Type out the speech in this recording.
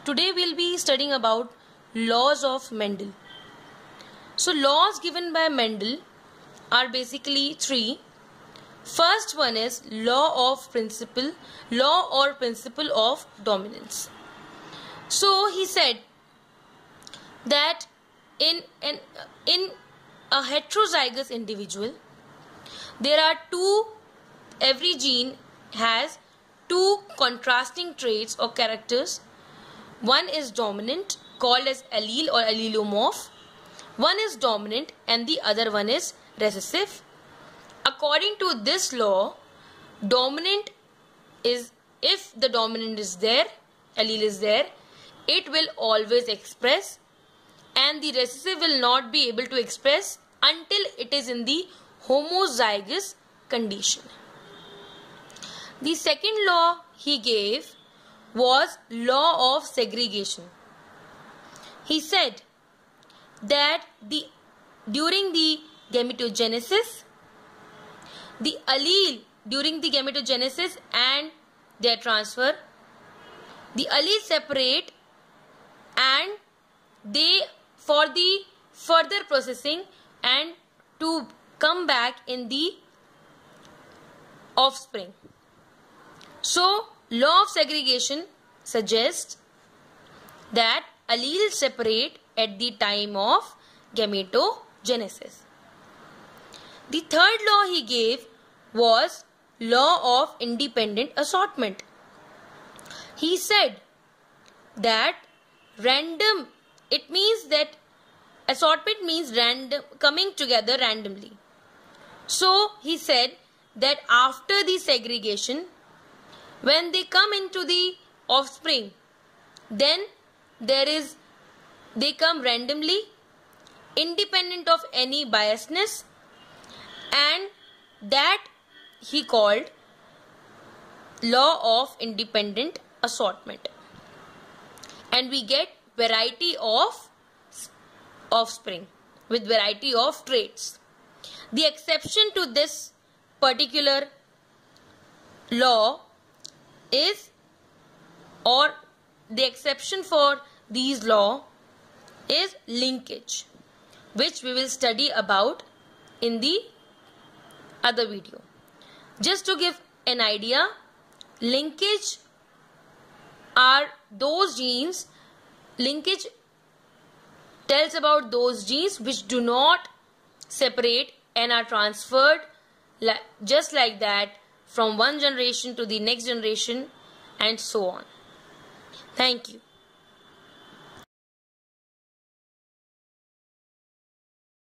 Today we'll be studying about laws of Mendel. So laws given by Mendel are basically three. First one is law or principle of dominance. So he said that in a heterozygous individual, every gene has two contrasting traits or characters. One is dominant, called as allele or allelomorph. One is dominant and the other one is recessive. According to this law, dominant is, if the dominant is there, allele is there, it will always express, and the recessive will not be able to express until it is in the homozygous condition. The second law he gave was law of segregation. He said that during the gametogenesis, the allele during the gametogenesis and their transfer, the alleles separate, and they, for the further processing and to come back in the offspring. So law of segregation suggests that alleles separate at the time of gametogenesis. The third law he gave was law of independent assortment. He said that assortment means random, coming together randomly. So he said that after the segregation, when they come into the offspring, then they come randomly, independent of any biasness, and that he called law of independent assortment. And we get variety of offspring with variety of traits. The exception to this particular law is, or the exception for these law is linkage, which we will study about in the other video. Just to give an idea, linkage tells about those genes which do not separate and are transferred just like that from one generation to the next generation and so on. Thank you.